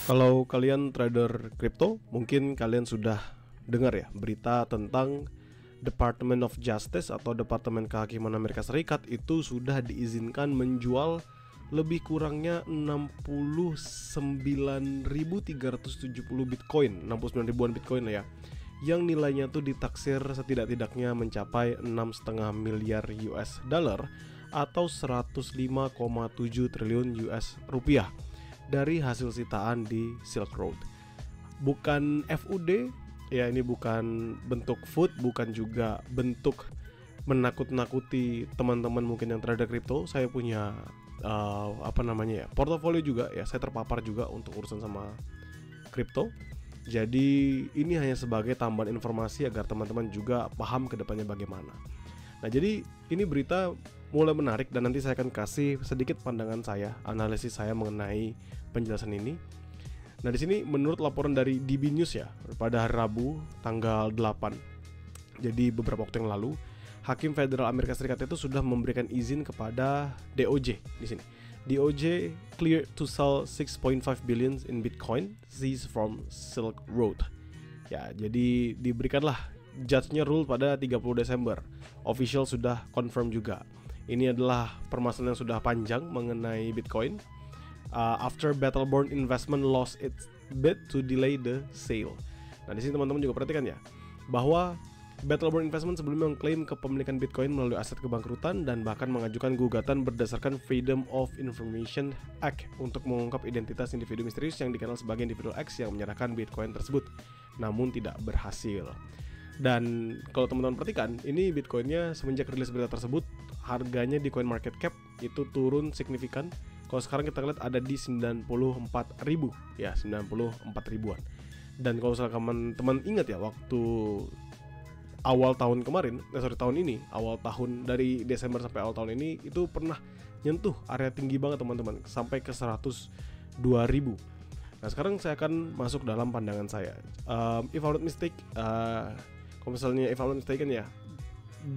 Kalau kalian trader kripto, mungkin kalian sudah dengar ya berita tentang Department of Justice atau Departemen Kehakiman Amerika Serikat itu sudah diizinkan menjual lebih kurangnya 69.370 Bitcoin, 69 ribuan Bitcoin lah ya, yang nilainya tuh ditaksir setidak-tidaknya mencapai 6,5 miliar US dollar atau 105,7 triliun US rupiah dari hasil sitaan di Silk Road. Bukan FUD, ya ini bukan bentuk food, bukan juga bentuk menakut-nakuti teman-teman mungkin yang trader kripto. Saya punya portofolio juga ya, saya terpapar juga untuk urusan sama kripto. Jadi ini hanya sebagai tambahan informasi agar teman-teman juga paham kedepannya bagaimana. Nah, jadi ini berita mulai menarik dan nanti saya akan kasih sedikit pandangan saya, analisis saya mengenai penjelasan ini. Nah, di sini menurut laporan dari DB News ya, pada hari Rabu tanggal 8. Jadi beberapa waktu yang lalu, Hakim Federal Amerika Serikat itu sudah memberikan izin kepada DOJ di sini. DOJ cleared to sell 6.5 billion in Bitcoin seized from Silk Road. Ya, jadi diberikanlah judge-nya rule pada 30 Desember. Official sudah confirm juga. Ini adalah permasalahan yang sudah panjang mengenai Bitcoin. After Battleborn Investment lost its bid to delay the sale. Nah, di sini teman-teman juga perhatikan ya, bahwa Battleborn Investment sebelumnya mengklaim kepemilikan Bitcoin melalui aset kebangkrutan dan bahkan mengajukan gugatan berdasarkan Freedom of Information Act untuk mengungkap identitas individu misterius yang dikenal sebagai individu X yang menyerahkan Bitcoin tersebut, namun tidak berhasil. Dan kalau teman-teman perhatikan, ini Bitcoinnya semenjak rilis berita tersebut, harganya di CoinMarketCap itu turun signifikan. Kalau sekarang kita lihat ada di 94.000 ya, 94 ribuan. Dan kalau misalkan teman-teman ingat ya, waktu awal tahun kemarin, tahun ini, awal tahun dari Desember sampai awal tahun ini itu pernah nyentuh area tinggi banget teman-teman, sampai ke 102.000. Nah, sekarang saya akan masuk dalam pandangan saya. If I'm not mistaken, kalau misalnya if I'm not mistaken ya,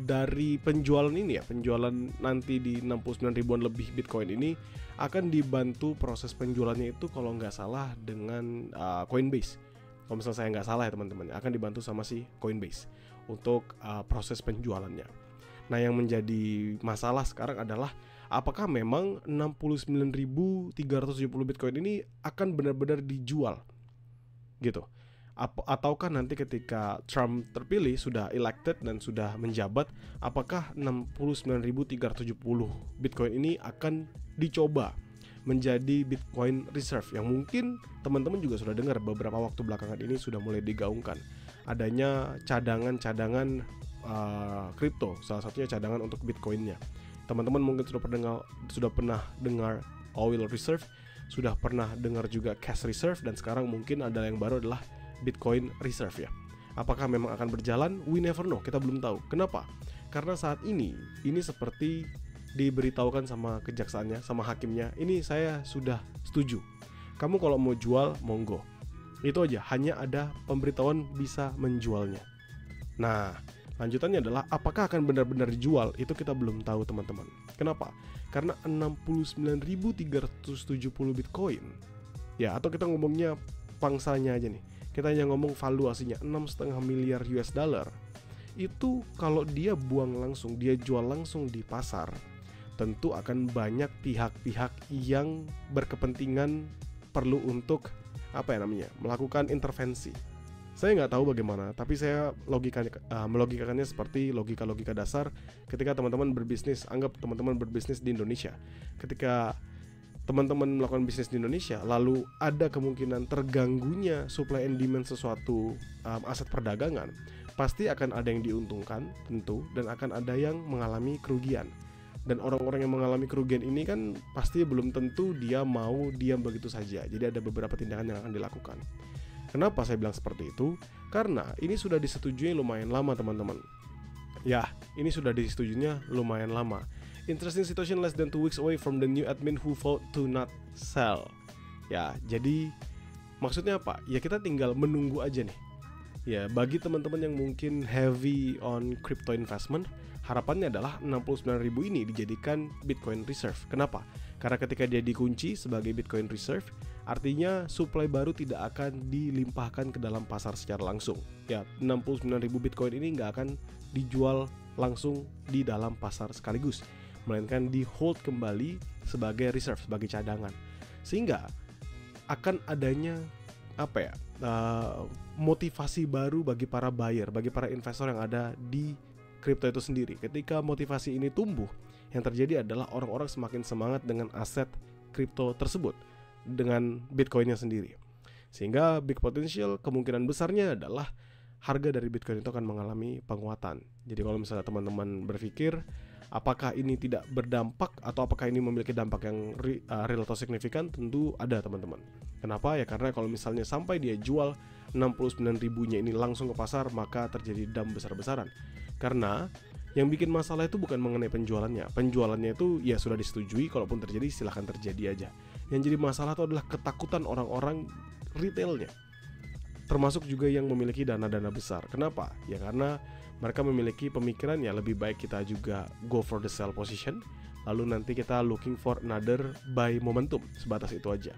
dari penjualan ini ya, penjualan nanti di 69 ribuan lebih Bitcoin ini akan dibantu proses penjualannya itu kalau nggak salah dengan Coinbase. Kalau misalnya saya nggak salah ya teman-teman, akan dibantu sama si Coinbase untuk proses penjualannya. Nah, yang menjadi masalah sekarang adalah apakah memang 69.370 Bitcoin ini akan benar-benar dijual gitu, ataukah nanti ketika Trump terpilih, sudah elected dan sudah menjabat, apakah 69.370 Bitcoin ini akan dicoba menjadi Bitcoin Reserve, yang mungkin teman-teman juga sudah dengar beberapa waktu belakangan ini sudah mulai digaungkan adanya cadangan-cadangan kripto, salah satunya cadangan untuk Bitcoinnya. Teman-teman mungkin sudah pernah dengar Oil Reserve, sudah pernah dengar juga Cash Reserve, dan sekarang mungkin ada yang baru adalah Bitcoin Reserve ya. Apakah memang akan berjalan? We never know, kita belum tahu. Kenapa? Karena saat ini seperti diberitahukan sama kejaksaannya, sama hakimnya, ini saya sudah setuju. Kamu kalau mau jual, monggo. Itu aja, hanya ada pemberitahuan bisa menjualnya. Nah, lanjutannya adalah apakah akan benar-benar dijual? Itu kita belum tahu teman-teman. Kenapa? Karena 69.370 Bitcoin ya, atau kita ngomongnya pangsanya aja nih, kita hanya ngomong valuasinya 6,5 miliar US dollar. Itu kalau dia buang langsung, dia jual langsung di pasar, tentu akan banyak pihak-pihak yang berkepentingan perlu untuk melakukan intervensi. Saya nggak tahu bagaimana, tapi saya melogikakannya seperti logika dasar ketika teman-teman berbisnis. Anggap teman-teman berbisnis di Indonesia. Ketika teman-teman melakukan bisnis di Indonesia, lalu ada kemungkinan terganggunya supply and demand sesuatu aset perdagangan, pasti akan ada yang diuntungkan tentu, dan akan ada yang mengalami kerugian. Dan orang-orang yang mengalami kerugian ini kan pasti belum tentu dia mau diam begitu saja. Jadi ada beberapa tindakan yang akan dilakukan. Kenapa saya bilang seperti itu? Karena ini sudah disetujui lumayan lama teman-teman. Ya, ini sudah disetujuinya lumayan lama. Interesting situation less than 2 weeks away from the new admin who vote to not sell. Ya, jadi maksudnya apa? Ya kita tinggal menunggu aja nih. Ya, bagi teman-teman yang mungkin heavy on crypto investment, harapannya adalah 69.000 ini dijadikan Bitcoin Reserve. Kenapa? Karena ketika dia dikunci sebagai Bitcoin Reserve, Artinya supply baru tidak akan dilimpahkan ke dalam pasar secara langsung. Ya, 69.000 Bitcoin ini nggak akan dijual langsung di dalam pasar sekaligus, melainkan di hold kembali sebagai reserve, sebagai cadangan. Sehingga akan adanya motivasi baru bagi para buyer, bagi para investor yang ada di kripto itu sendiri. Ketika motivasi ini tumbuh, yang terjadi adalah orang-orang semakin semangat dengan aset kripto tersebut, dengan Bitcoinnya sendiri. Sehingga big potential kemungkinan besarnya adalah harga dari Bitcoin itu akan mengalami penguatan. Jadi kalau misalnya teman-teman berpikir apakah ini tidak berdampak atau apakah ini memiliki dampak yang real atau signifikan, tentu ada teman-teman. Kenapa? Ya karena kalau misalnya sampai dia jual 69.000-nya ini langsung ke pasar, maka terjadi dump besar-besaran. Karena yang bikin masalah itu bukan mengenai penjualannya. Penjualannya itu ya sudah disetujui, kalaupun terjadi silahkan terjadi aja. Yang jadi masalah itu adalah ketakutan orang-orang retailnya, termasuk juga yang memiliki dana-dana besar. Kenapa? Ya karena mereka memiliki pemikiran ya lebih baik kita juga go for the sell position, lalu nanti kita looking for another buy momentum, sebatas itu aja.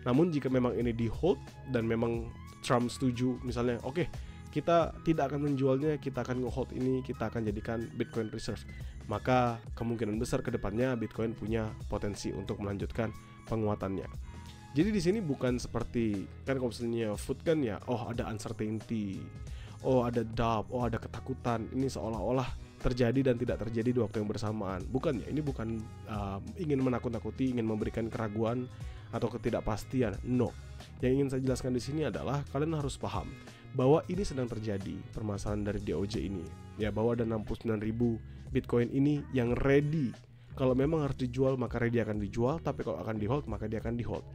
Namun jika memang ini di hold dan memang Trump setuju, misalnya oke, kita tidak akan menjualnya, kita akan nge-hold ini, kita akan jadikan Bitcoin reserve, maka kemungkinan besar ke depannya Bitcoin punya potensi untuk melanjutkan penguatannya. Jadi di sini bukan seperti kan kalau misalnya food kan ya, oh ada uncertainty, oh ada doubt, oh ada ketakutan, ini seolah-olah terjadi dan tidak terjadi di waktu yang bersamaan. Bukan ya, ini bukan ingin menakut-nakuti, ingin memberikan keraguan atau ketidakpastian. No. Yang ingin saya jelaskan di sini adalah kalian harus paham bahwa ini sedang terjadi permasalahan dari DOJ ini. Ya, bahwa ada 69.000 Bitcoin ini yang ready. Kalau memang harus dijual, maka ready akan dijual, tapi kalau akan di hold, maka dia akan di hold.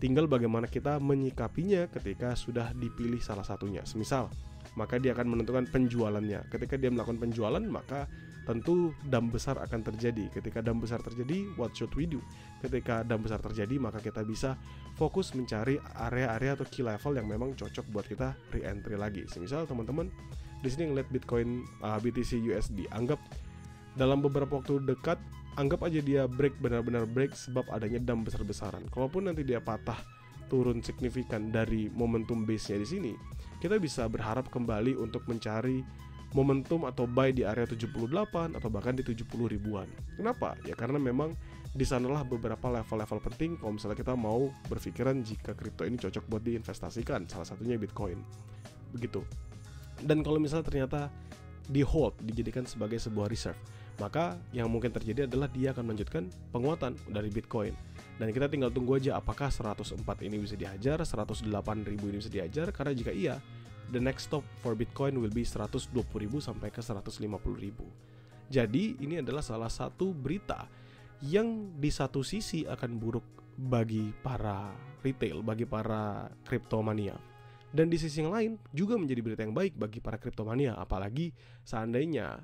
Tinggal bagaimana kita menyikapinya ketika sudah dipilih salah satunya. Semisal, maka dia akan menentukan penjualannya. Ketika dia melakukan penjualan, maka tentu dump besar akan terjadi. Ketika dump besar terjadi, what should we do? Ketika dump besar terjadi, maka kita bisa fokus mencari area-area atau key level yang memang cocok buat kita re-entry lagi. Semisal teman-teman di sini ngeliat Bitcoin BTC USD, anggap dalam beberapa waktu dekat, anggap aja dia break, benar-benar break sebab adanya dump besar-besaran. Kalaupun nanti dia patah turun signifikan dari momentum base-nya di sini, kita bisa berharap kembali untuk mencari momentum atau buy di area 78 atau bahkan di 70 ribuan. Kenapa? Ya karena memang di sanalah beberapa level-level penting kalau misalnya kita mau berpikiran jika kripto ini cocok buat diinvestasikan, salah satunya Bitcoin. Begitu. Dan kalau misalnya ternyata di hold, dijadikan sebagai sebuah reserve, maka yang mungkin terjadi adalah dia akan melanjutkan penguatan dari Bitcoin. Dan kita tinggal tunggu aja apakah 104 ini bisa dihajar, 108.000 ini bisa dihajar, karena jika iya, the next stop for Bitcoin will be 120.000 sampai ke 150.000. Jadi ini adalah salah satu berita yang di satu sisi akan buruk bagi para retail, bagi para kriptomania. Dan di sisi yang lain juga menjadi berita yang baik bagi para kriptomania, apalagi seandainya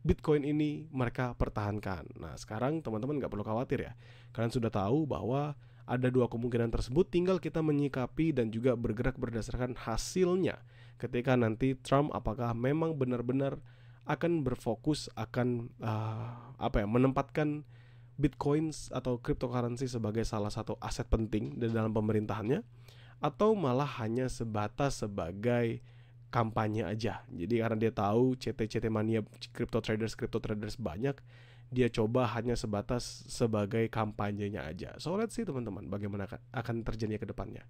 Bitcoin ini mereka pertahankan. Nah sekarang teman-teman gak perlu khawatir ya. Kalian sudah tahu bahwa ada dua kemungkinan tersebut, tinggal kita menyikapi dan juga bergerak berdasarkan hasilnya. Ketika nanti Trump apakah memang benar-benar akan berfokus akan menempatkan Bitcoin atau cryptocurrency sebagai salah satu aset penting di dalam pemerintahannya, atau malah hanya sebatas sebagai kampanye aja. Jadi karena dia tahu CT mania crypto traders banyak, dia coba hanya sebatas sebagai kampanyenya aja. So let's see teman-teman bagaimana akan terjadi ke depannya.